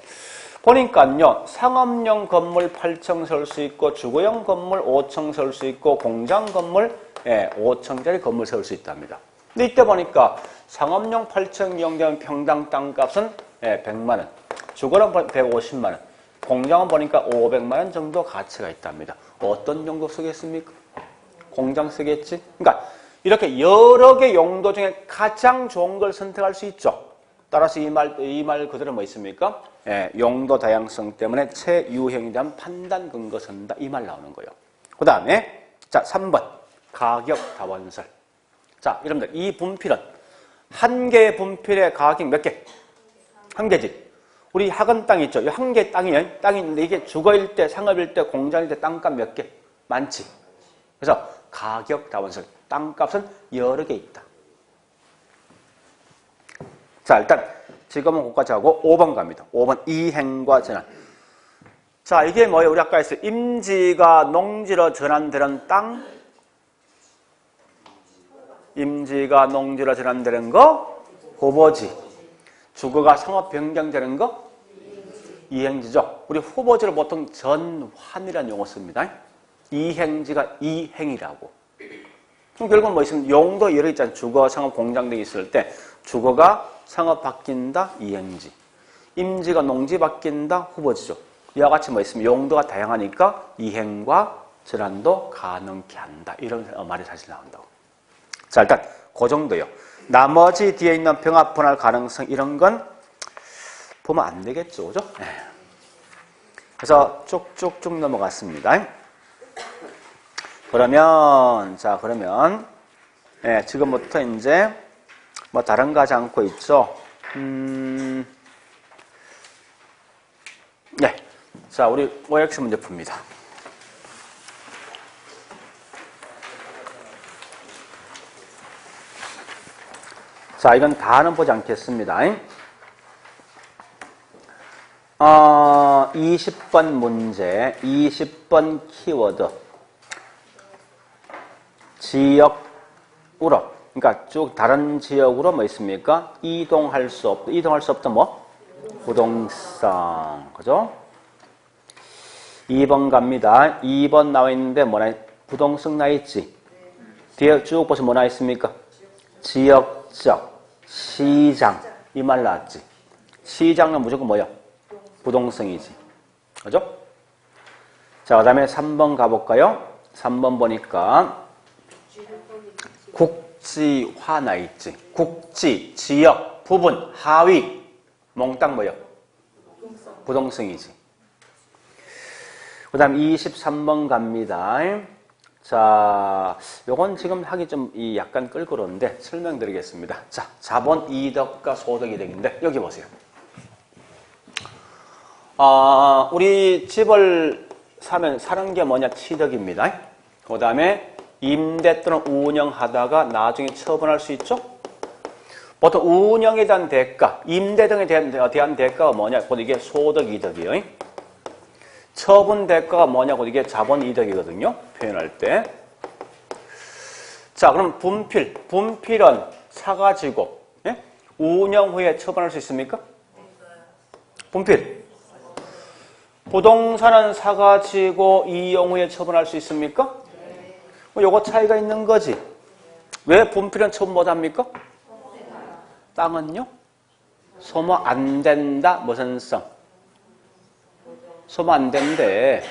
보니까요, 상업용 건물 8층 세울 수 있고 주거용 건물 5층 세울 수 있고 공장 건물 5층짜리 건물 세울 수 있답니다. 근데 이때 보니까 상업용 8층 이용되면 평당 땅값은 100만 원, 주거는 150만 원, 공장은 보니까 500만 원 정도 가치가 있답니다. 어떤 용도 쓰겠습니까? 공장 쓰겠지? 그러니까 이렇게 여러 개 용도 중에 가장 좋은 걸 선택할 수 있죠. 따라서 이 말 그대로 뭐 있습니까? 용도 다양성 때문에 체유형에 대한 판단 근거 선다. 이 말 나오는 거예요. 그 다음에, 자, 3번. 가격 다원설. 자, 여러분들, 이 분필은 한 개의 분필의 가격이 몇 개? 한 개지. 우리 학원 땅 있죠? 이 한 개의 땅이에요. 땅이 있는데 이게 주거일 때, 상업일 때, 공장일 때 땅값 몇 개? 많지. 그래서 가격 다원설. 땅값은 여러 개 있다. 자, 일단 지금은 거기까지 하고 5번 갑니다. 5번 이행과 전환. 자, 이게 뭐예요? 우리 아까 했어요. 임지가 농지로 전환되는 땅. 임지가 농지로 전환되는 거 후보지. 주거가 상업 변경되는 거 이행지죠. 우리 후보지를 보통 전환이라는 용어 씁니다. 이행지가 이행이라고. 그럼 결국은 뭐 있으면 용도 여러 있잖아요. 주거, 상업, 공장 등이 있을 때 주거가 상업 바뀐다, 이행지. 임지가 농지 바뀐다, 후보지죠. 이와 같이 뭐 있으면 용도가 다양하니까 이행과 전환도 가능케 한다. 이런 말이 사실 나온다고. 자, 일단 그 정도요. 나머지 뒤에 있는 병합 분할 가능성 이런 건 보면 안 되겠죠. 그죠? 네. 그래서 쭉쭉쭉 넘어갔습니다. 그러면, 예, 지금부터 이제, 뭐, 다른 거 하지 않고 있죠? 네. 자, 우리 OX 문제 풉니다. 자, 이건 다는 보지 않겠습니다. 20번 문제, 20번 키워드. 지역으로, 그러니까 쭉 다른 지역으로 뭐 있습니까? 이동할 수 없다 뭐? 부동성. 그죠? 2번 갑니다. 2번 나와 있는데 뭐나, 부동성 나와 있지? 뒤에 쭉 보시면 뭐 나와 있습니까? 지역적, 시장. 이 말 나왔지? 시장은 무조건 뭐야? 부동성이지. 그죠? 자, 그 다음에 3번 가볼까요? 3번 보니까 국지화 나 있지. 국지, 지역, 부분, 하위. 몽땅 뭐야? 부동성이지. 그 다음 23번 갑니다. 자, 요건 지금 하기 좀 약간 끌끄러운데 설명드리겠습니다. 자, 자본 이덕과 소득 이덕인데 여기 보세요. 우리 집을 사는 게 뭐냐? 취득입니다. 그 다음에 임대 또는 운영하다가 나중에 처분할 수 있죠? 보통 운영에 대한 대가, 임대 등에 대한 대가가 뭐냐? 곧 이게 소득 이득이에요. 처분 대가가 뭐냐고 이게 자본 이득이거든요. 표현할 때. 자, 그럼 분필은 사가지고 예? 운영 후에 처분할 수 있습니까? 분필. 부동산은 사가지고 이용 후에 처분할 수 있습니까? 뭐 요거 차이가 있는 거지. 왜 분필은 처분 못합니까? 땅은요? 소모 안 된다. 무슨 성? 소모 안 된대.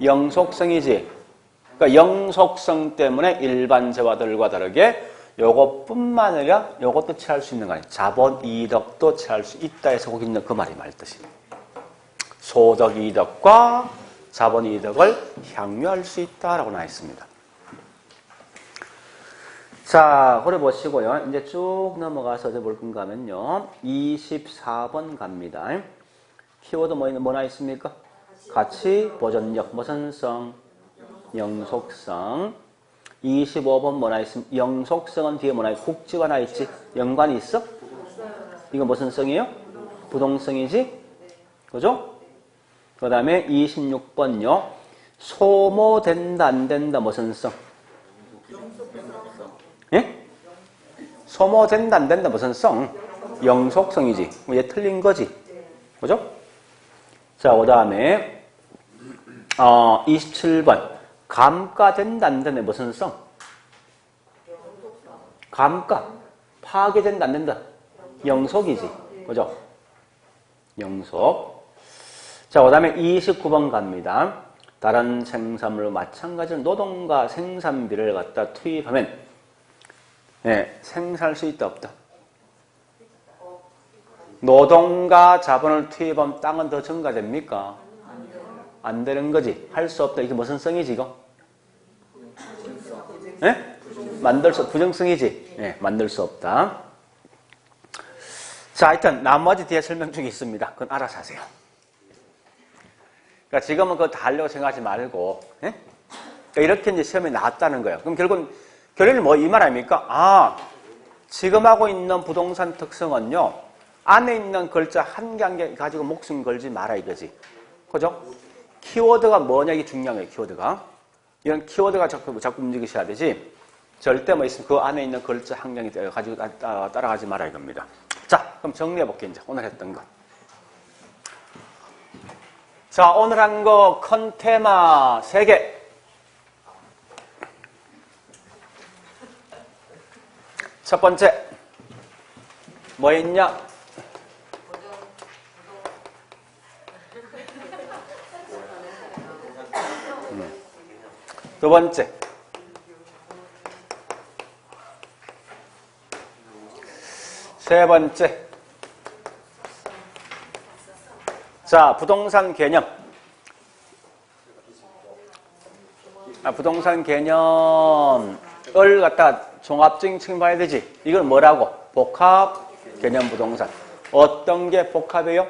영속성이지. 그러니까 영속성 때문에 일반 재화들과 다르게 요것뿐만 아니라 요것도 취할 수 있는 거 아니에요. 자본 이득도 취할 수 있다 해서 거기 있는 그 말이 말뜻이. 소득 이득과 자본 이득을 향유할 수 있다라고 나와 있습니다. 자, 그래 보시고요. 이제 쭉 넘어가서 어디 볼 건가 하면요. 24번 갑니다. 키워드 뭐 나와 있습니까? 가치, 보존력, 무슨성, 영속성. 25번 뭐 나와 있습니까? 영속성은 뒤에 뭐 나와 있지? 국지가 나와 있지? 연관이 있어? 이거 무슨 성이에요? 부동성이지? 그죠? 그 다음에 26번요. 소모된다, 안 된다, 무슨 성? 예? 소모된다, 안 된다, 무슨 성? 영속성이지. 얘 틀린 거지. 그죠? 자, 그 다음에, 27번. 감가된다, 안 된다, 무슨 성? 감가. 파괴된다, 안 된다? 영속이지. 그죠? 영속. 자, 그 다음에 29번 갑니다. 다른 생산물로 마찬가지로 노동과 생산비를 갖다 투입하면, 네, 생산할 수 있다, 없다? 노동과 자본을 투입하면 땅은 더 증가됩니까? 안 되는 거지. 할 수 없다. 이게 무슨 성이지, 이거? 네? 부정성이지. 네, 만들 수 없다. 자, 하여튼, 나머지 뒤에 설명 중에 있습니다. 그건 알아서 하세요. 그러니까 지금은 그거 다 하려고 생각하지 말고, 예? 그러니까 이렇게 이제 시험에 나왔다는 거예요. 그럼 결론은 뭐 이 말 아닙니까? 지금 하고 있는 부동산 특성은요, 안에 있는 글자 한 개 한 개 가지고 목숨 걸지 마라 이거지. 그죠? 키워드가 뭐냐 이게 중요한 거예요, 키워드가. 이런 키워드가 자꾸 움직이셔야 되지. 절대 뭐 있으면 그 안에 있는 글자 한 개 가지고 따라가지 마라 이겁니다. 자, 그럼 정리해 볼게요, 이제. 오늘 했던 거. 자, 오늘 한 거 컨테마 3개. 첫 번째, 뭐 있냐? 두 번째, 세 번째, 자, 부동산 개념. 부동산 개념을 갖다 종합적인 측면 봐야 되지. 이건 뭐라고? 복합 개념 부동산. 어떤 게 복합이에요?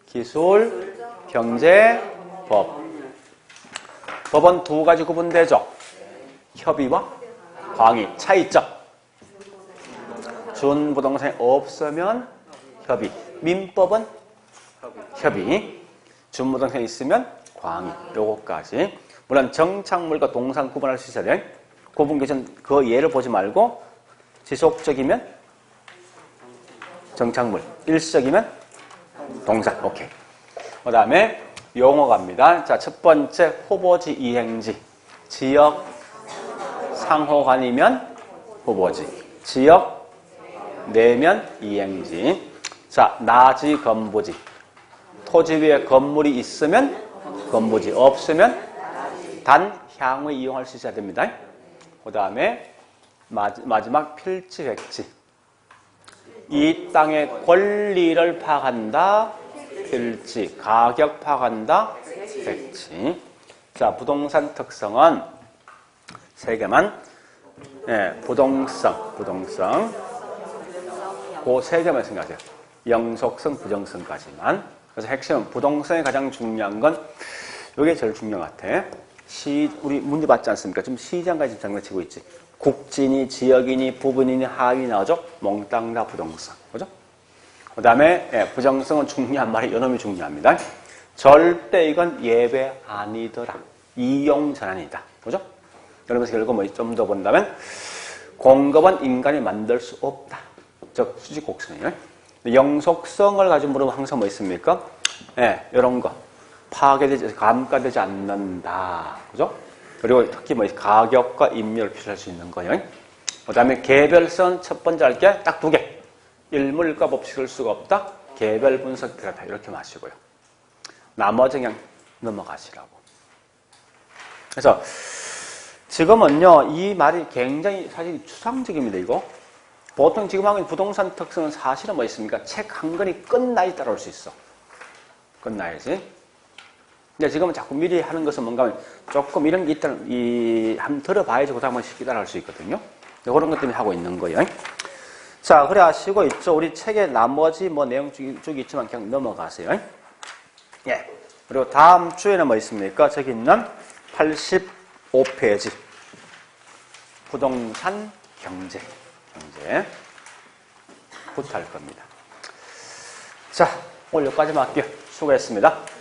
기술, 경제, 법. 법은 두 가지 구분되죠. 협의와 광의. 차이점. 준부동산이 없으면 협의. 민법은 협의. 준부동산이 있으면 광의. 요거까지. 물론 정착물과 동산 구분할 수 있어야 돼. 구분 기준 그 예를 보지 말고 지속적이면 정착물, 일시적이면 동산. 오케이. 그 다음에 용어 갑니다. 자, 첫 번째 후보지 이행지. 지역 상호간이면 후보지. 지역 내면 이행지. 자, 나지 건부지. 토지 위에 건물이 있으면 건부지. 없으면 단 향후 이용할 수 있어야 됩니다. 그 다음에 마지막 필지 백지. 이 땅의 권리를 파악한다. 필지. 가격 파악한다. 백지. 자, 부동산 특성은 세 개만. 네, 부동성. 그 세 개만 생각하세요. 영속성, 부정성까지만. 그래서 핵심은 부동산이 가장 중요한 건 이게 제일 중요한 것 같아. 우리 문제 받지 않습니까? 지금 시장까지 지금 장난치고 있지. 국진이, 지역이니, 부분이니, 하위 나오죠? 몽땅 다 부동산. 그죠? 그 다음에, 부정성은 중요한 말이 이놈이 중요합니다. 절대 이건 예외 아니더라. 이용 전환이다. 그죠? 여러분, 결국 뭐 좀 더 본다면, 공급은 인간이 만들 수 없다. 즉, 수직 곡선이에요. 영속성을 가지고 물으면 항상 뭐 있습니까? 이런 거. 파괴되지, 감가되지 않는다. 그죠? 그리고 특히 뭐 가격과 인멸을 표시할 수 있는 거예요. 그 다음에 개별성 첫 번째 할 게 딱 두 개. 일물가 법칙을 수가 없다. 개별 분석 필요하다. 이렇게 마시고요. 나머지 그냥 넘어가시라고. 그래서 지금은요, 이 말이 굉장히 사실 추상적입니다, 이거. 보통 지금 하는 부동산 특성은 사실은 뭐 있습니까? 책 한 권이 끝나야 따라올 수 있어. 끝나야지. 근데 지금은 자꾸 미리 하는 것은 뭔가 하면 조금 이런 게 있다는, 한번 들어봐야지 그 다음에 쉽게 따라할 수 있거든요. 그런 것 때문에 하고 있는 거예요. 자, 그래 아시고 있죠? 우리 책에 나머지 뭐 내용 쭉 있지만 그냥 넘어가세요. 예. 그리고 다음 주에는 뭐 있습니까? 저기 있는 85페이지. 부동산 경제. 부터 할 겁니다. 자, 오늘 여기까지만 할게요. 수고했습니다.